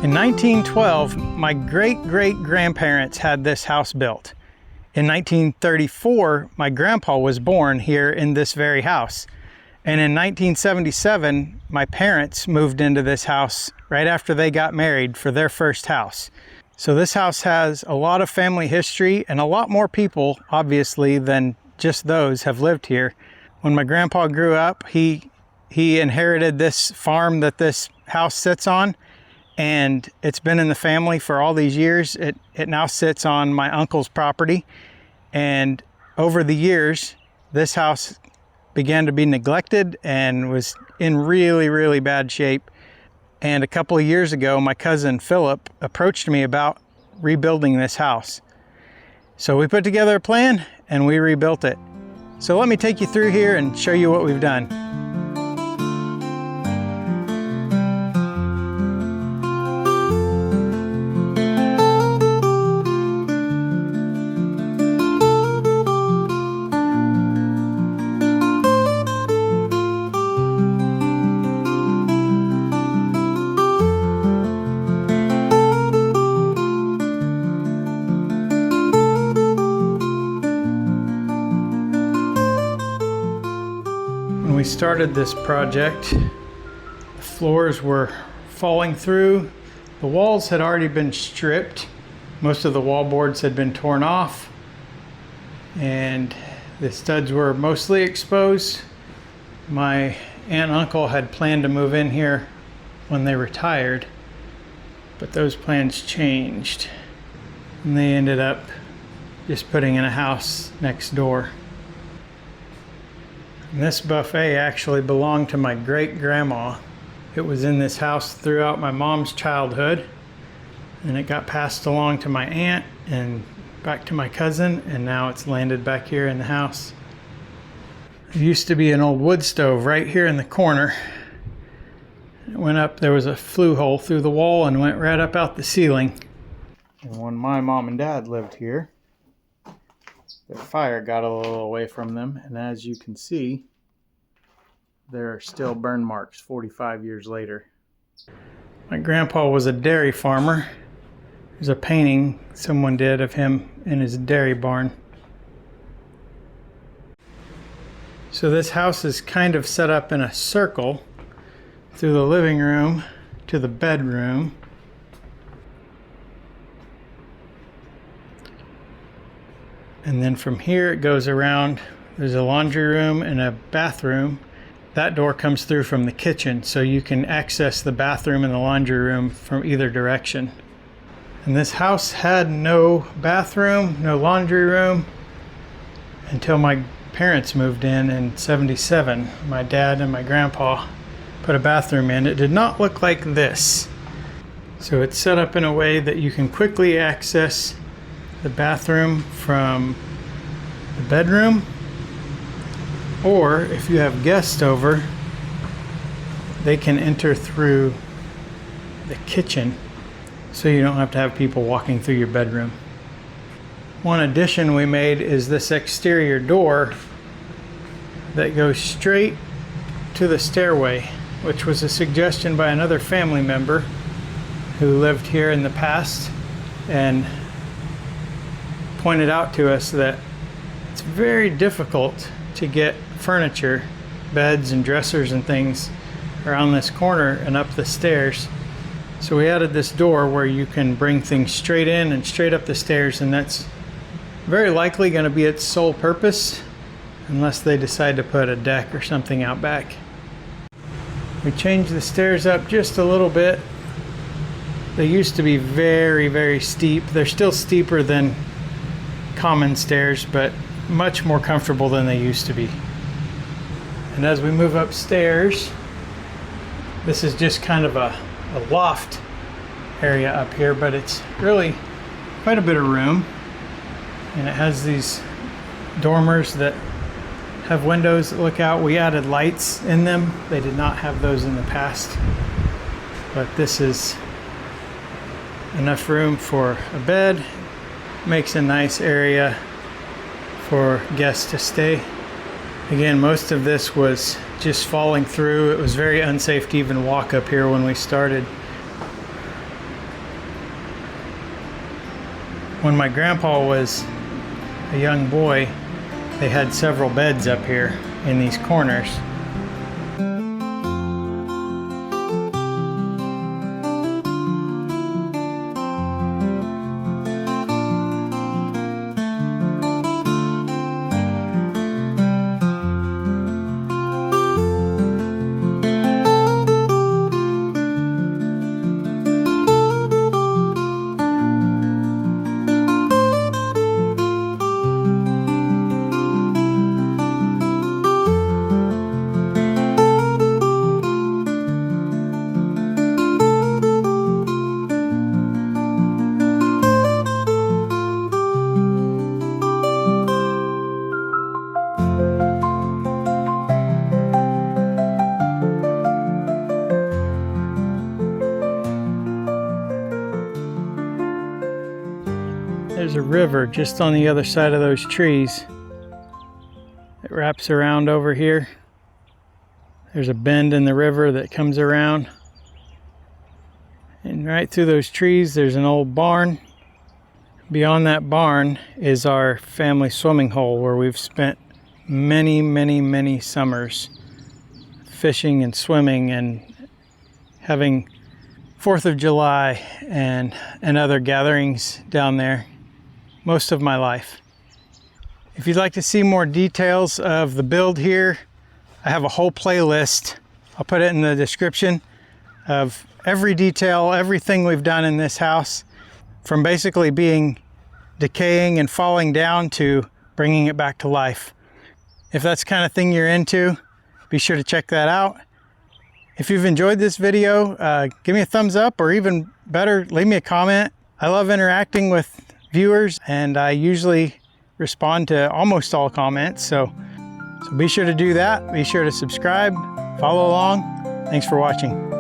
In 1912, my great-great-grandparents had this house built. In 1934, my grandpa was born here in this very house. And in 1977, my parents moved into this house right after they got married for their first house. So this house has a lot of family history, and a lot more people, obviously, than just those have lived here. When my grandpa grew up, he inherited this farm that this house sits on, and it's been in the family for all these years. It now sits on my uncle's property, and over the years, this house began to be neglected and was in really, really bad shape. And a couple of years ago, my cousin Philip approached me about rebuilding this house. So we put together a plan and we rebuilt it. So let me take you through here and show you what we've done. When we started this project, the floors were falling through. The walls had already been stripped. Most of the wall boards had been torn off, and the studs were mostly exposed. My aunt and uncle had planned to move in here when they retired, but those plans changed, and they ended up just putting in a house next door. And this buffet actually belonged to my great-grandma. It was in this house throughout my mom's childhood, and it got passed along to my aunt and back to my cousin, and now it's landed back here in the house. There used to be an old wood stove right here in the corner. It went up, there was a flue hole through the wall and went right up out the ceiling. And when my mom and dad lived here, the fire got a little away from them, and as you can see, there are still burn marks 45 years later. My grandpa was a dairy farmer. There's a painting someone did of him in his dairy barn. So this house is kind of set up in a circle through the living room to the bedroom. And then from here it goes around. There's a laundry room and a bathroom. That door comes through from the kitchen, so you can access the bathroom and the laundry room from either direction. And this house had no bathroom, no laundry room, until my parents moved in 77. My dad and my grandpa put a bathroom in. It did not look like this. So it's set up in a way that you can quickly access the bathroom from the bedroom, or if you have guests over, they can enter through the kitchen, so you don't have to have people walking through your bedroom. One addition we made is this exterior door that goes straight to the stairway, which was a suggestion by another family member who lived here in the past and pointed out to us that it's very difficult to get furniture, beds and dressers and things around this corner and up the stairs. So we added this door where you can bring things straight in and straight up the stairs, and that's very likely going to be its sole purpose unless they decide to put a deck or something out back. We changed the stairs up just a little bit. They used to be very, very steep. They're still steeper than common stairs, but much more comfortable than they used to be. And as we move upstairs, this is just kind of a loft area up here, but it's really quite a bit of room. And it has these dormers that have windows that look out. We added lights in them. They did not have those in the past. But this is enough room for a bed. Makes a nice area for guests to stay. Again, most of this was just falling through. It was very unsafe to even walk up here when we started. When my grandpa was a young boy, they had several beds up here in these corners. There's a river just on the other side of those trees. It wraps around over here. There's a bend in the river that comes around. And right through those trees, there's an old barn. Beyond that barn is our family swimming hole where we've spent many summers fishing and swimming and having 4th of July and other gatherings down there most of my life. If you'd like to see more details of the build here, I have a whole playlist. I'll put it in the description of every detail, everything we've done in this house, from basically being decaying and falling down to bringing it back to life. If that's the kind of thing you're into, be sure to check that out. If you've enjoyed this video, give me a thumbs up, or even better, leave me a comment. I love interacting with viewers, and I usually respond to almost all comments, so be sure to do that. Be sure to subscribe, follow along. Thanks for watching.